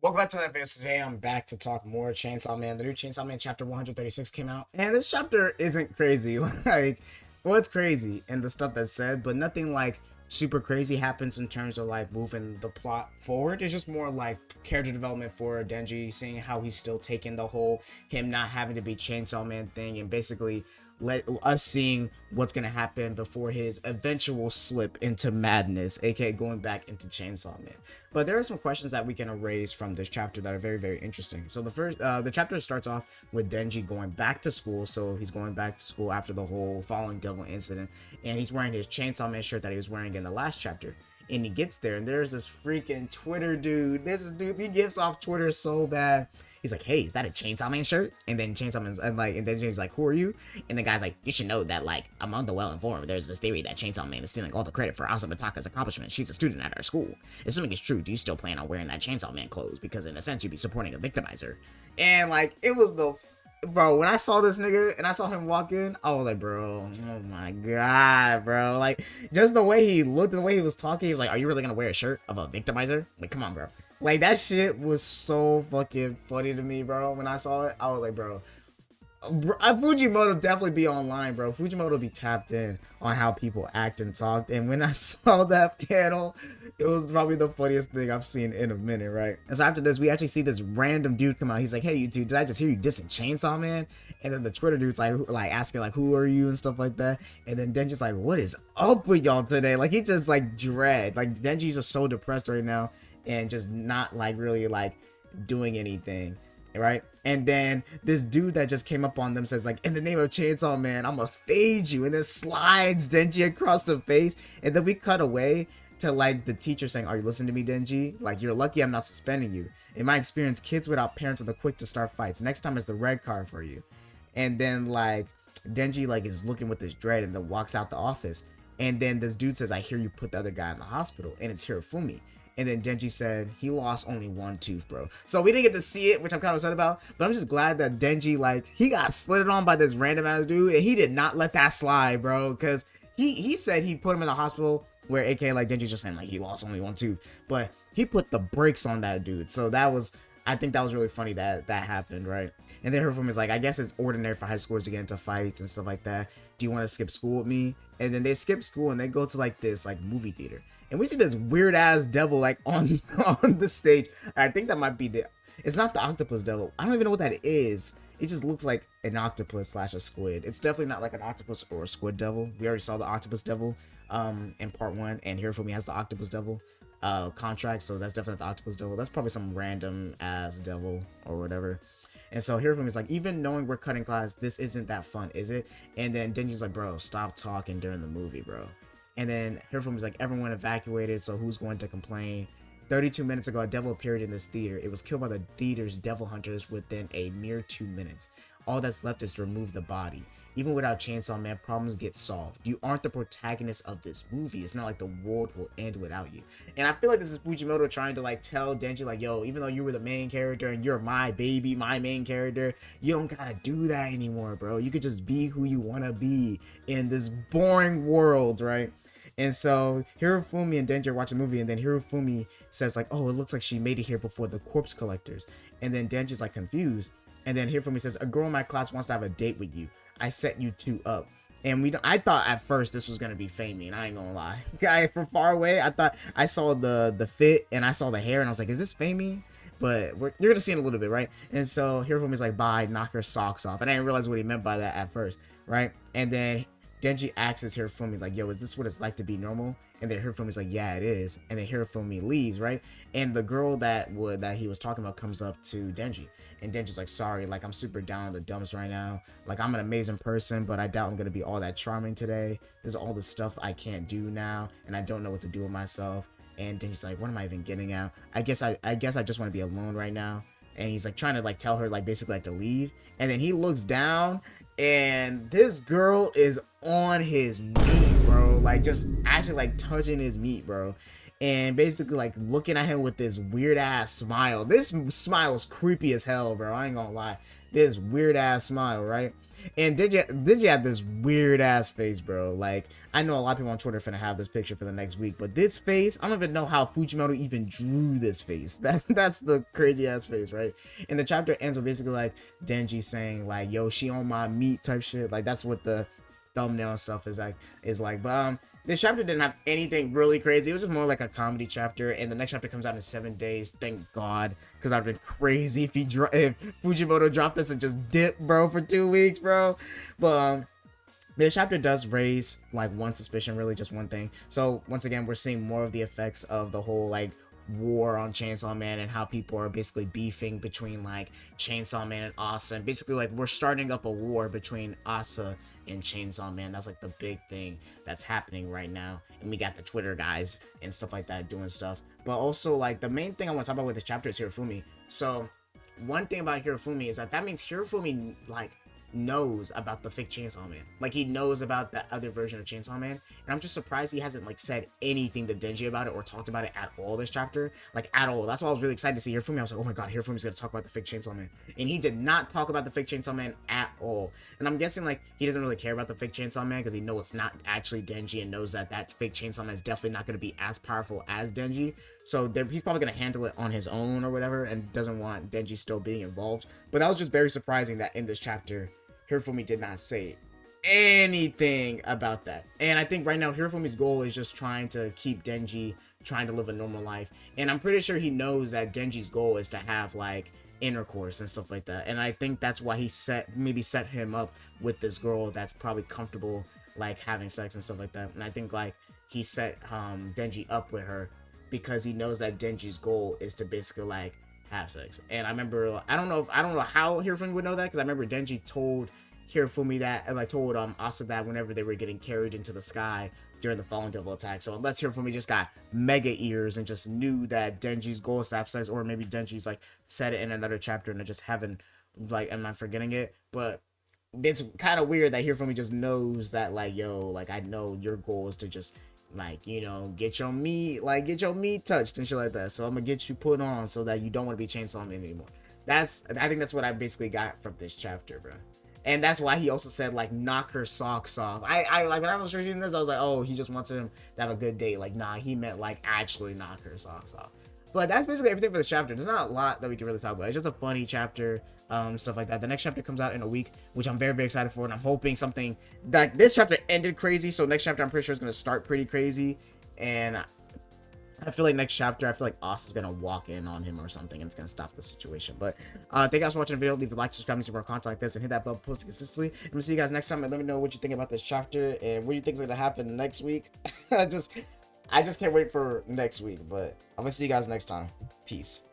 Welcome back to that video. Today I'm back to talk more Chainsaw Man. The new Chainsaw Man chapter 136 came out, and this chapter isn't crazy. Like, well, it's crazy and the stuff that's said, but nothing like super crazy happens in terms of like moving the plot forward. It's just more like character development for Denji, seeing how he's still taking the whole him not having to be Chainsaw Man thing, and basically let us seeing what's gonna happen before his eventual slip into madness, aka going back into Chainsaw Man. But there are some questions that we can erase from this chapter that are very interesting. So the chapter starts off with Denji going back to school. So he's going back to school after the whole falling devil incident, and he's wearing his Chainsaw Man shirt that he was wearing in the last chapter. And he gets there, and there's this freaking Twitter dude. This dude, he gives off Twitter so bad. He's like, "Hey, is that a Chainsaw Man shirt?" And then Chainsaw Man's and then James like, "Who are you?" And the guy's like, "You should know that like among the well-informed, there's this theory that Chainsaw Man is stealing all the credit for Asa Mitaka's accomplishments. She's a student at our school. Assuming it's true, do you still plan on wearing that Chainsaw Man clothes? Because in a sense, you'd be supporting a victimizer." And like, it was the bro, when I saw this nigga and I saw him walk in, I was like, bro, oh my god, bro. Like, just the way he looked and the way he was talking, he was like, "Are you really gonna wear a shirt of a victimizer? Like, come on, bro." Like, that shit was so fucking funny to me, bro. When I saw it, I was like, bro, Fujimoto definitely be online, bro. Fujimoto be tapped in on how people act and talk. And when I saw that panel, it was probably the funniest thing I've seen in a minute, right? And so after this, we actually see this random dude come out. He's like, "Hey, you two, did I just hear you dissing Chainsaw Man?" And then the Twitter dude's like asking like, "Who are you?" and stuff like that. And then Denji's like, "What is up with y'all today?" Like, he just like dread. Like, Denji's just so depressed right now and just not like really like doing anything, right? And then this dude that just came up on them says like, "In the name of Chainsaw Man, I'm gonna fade you," and then slides Denji across the face. And then we cut away to like the teacher saying, "Are you listening to me, Denji? Like, you're lucky I'm not suspending you. In my experience, kids without parents are the quick to start fights. Next time is the red card for you." And then like Denji like is looking with this dread and then walks out the office. And then this dude says, "I hear you put the other guy in the hospital," and it's Hirofumi. And then Denji said he lost only one tooth, bro. So we didn't get to see it, which I'm kind of upset about. But I'm just glad that Denji, like, he got slid on by this random ass dude, and he did not let that slide, bro. Because he said he put him in the hospital, where AKA like Denji's just saying like he lost only one tooth, but he put the brakes on that dude. So that was, I think that was really funny that that happened, right? And then Hirofumi is like, "I guess it's ordinary for high schoolers to get into fights and stuff like that. Do you want to skip school with me?" And then they skip school and they go to like this like movie theater. And we see this weird ass devil like on on the stage. I think that might be the, it's not the octopus devil. I don't even know what that is. It just looks like an octopus slash a squid. It's definitely not like an octopus or a squid devil. We already saw the octopus devil in part 1, and Hirofumi has the octopus devil contract, so that's definitely the octopus devil. That's probably some random ass devil or whatever. And so Hirofumi's like, "Even knowing we're cutting class, this isn't that fun, is it?" And then Denji's like, "Bro, stop talking during the movie, bro." And then Hirofumi's like, "Everyone evacuated, so who's going to complain? 32 minutes ago, a devil appeared in this theater. It was killed by the theater's devil hunters within a mere 2 minutes. All that's left is to remove the body. Even without Chainsaw Man, problems get solved. You aren't the protagonist of this movie. It's not like the world will end without you." And I feel like this is Fujimoto trying to like tell Denji like, "Yo, even though you were the main character and you're my baby, my main character, you don't gotta do that anymore, bro. You could just be who you wanna be in this boring world, right?" And so Hirofumi and Denji are watching the movie, and then Hirofumi says like, "Oh, it looks like she made it here before the corpse collectors." And then Denji's like confused. And then Hirofumi says, "A girl in my class wants to have a date with you. I set you two up." And I thought at first this was gonna be Famey, and I ain't gonna lie. Guy from far away, I thought I saw the fit and I saw the hair, and I was like, "Is this Famey?" But you're gonna see in a little bit, right? And so Hirofumi's like, "Bye," knock her socks off. And I didn't realize what he meant by that at first, right? And then Denji asks Hirofumi like, "Yo, is this what it's like to be normal?" And then Hirofumi's like, "Yeah, it is." And then Hirofumi leaves, right? And the girl that he was talking about comes up to Denji, and Denji's like, "Sorry, like I'm super down in the dumps right now. Like I'm an amazing person, but I doubt I'm gonna be all that charming today. There's all this stuff I can't do now, and I don't know what to do with myself." And Denji's like, "What am I even getting at? I guess I just want to be alone right now." And he's like trying to like tell her like basically like to leave. And then he looks down, and this girl is on his meat, bro. Like just actually like touching his meat, bro. And basically like looking at him with this weird ass smile. This smile's creepy as hell, bro. I ain't gonna lie. this weird ass smile, right? And did you have this weird ass face, bro? Like, I know a lot of people on Twitter are finna have this picture for the next week, but this face, I don't even know how Fujimoto even drew this face. That's the crazy ass face, right? And the chapter ends with basically like Denji saying like, "Yo, she on my meat" type shit. Like, that's what the thumbnail and stuff is like. But this chapter didn't have anything really crazy. It was just more like a comedy chapter, and the next chapter comes out in 7 days. Thank God, because I've been crazy if if Fujimoto dropped this and just dipped, bro, for 2 weeks, bro. But this chapter does raise like one suspicion, really just one thing. So once again, we're seeing more of the effects of the whole like war on Chainsaw Man and how people are basically beefing between like Chainsaw Man and Asa, and basically like we're starting up a war between Asa and Chainsaw Man. That's like the big thing that's happening right now, and we got the Twitter guys and stuff like that doing stuff. But also like the main thing I want to talk about with this chapter is Hirofumi. So one thing about Hirofumi is that means Hirofumi like knows about the fake Chainsaw Man. Like, he knows about that other version of Chainsaw Man, and I'm just surprised he hasn't like said anything to Denji about it or talked about it at all this chapter, like at all. That's why I was really excited to see Hirofumi. I was like, oh my god, Hirofumi's gonna talk about the fake Chainsaw Man, and he did not talk about the fake Chainsaw Man at all. And I'm guessing like he doesn't really care about the fake Chainsaw Man because he knows it's not actually Denji, and knows that fake Chainsaw Man is definitely not going to be as powerful as Denji. So he's probably going to handle it on his own or whatever, and doesn't want Denji still being involved. But that was just very surprising that in this chapter Hirofumi did not say anything about that. And I think right now Hirofumi's goal is just trying to keep Denji trying to live a normal life. And I'm pretty sure he knows that Denji's goal is to have like intercourse and stuff like that. And I think that's why he set him up with this girl that's probably comfortable like having sex and stuff like that. And I think like he set Denji up with her because he knows that Denji's goal is to basically like have sex. And I remember, I don't know how Hirofumi would know that, because I remember Denji told Hirofumi that, and like told Asa that whenever they were getting carried into the sky during the Fallen Devil attack. So unless Hirofumi just got mega ears and just knew that Denji's goal is to have sex, or maybe Denji's like said it in another chapter and I just haven't, like, am I forgetting it? But it's kind of weird that Hirofumi just knows that, like, yo, like, I know your goal is to just, like, you know, get your meat touched and shit like that. So I'm gonna get you put on so that you don't want to be Chainsaw Man anymore. I think that's what I basically got from this chapter, bro. And that's why he also said, like, knock her socks off. I like, when I was reading this, I was like, oh, he just wants him to have a good day. Like, nah, he meant, like, actually knock her socks off. But that's basically everything for this chapter. There's not a lot that we can really talk about. It's just a funny chapter, stuff like that. The next chapter comes out in a week, which I'm very, very excited for. And I'm hoping something, like, this chapter ended crazy. So next chapter, I'm pretty sure is going to start pretty crazy. And I feel like next chapter, I feel like Asta's going to walk in on him or something, and it's going to stop the situation. But thank you guys for watching the video. Leave a like, subscribe, and see more content like this, and hit that bell post consistently. I'm going to see you guys next time, and let me know what you think about this chapter and what you think is going to happen next week. I just can't wait for next week, but I'm going to see you guys next time. Peace.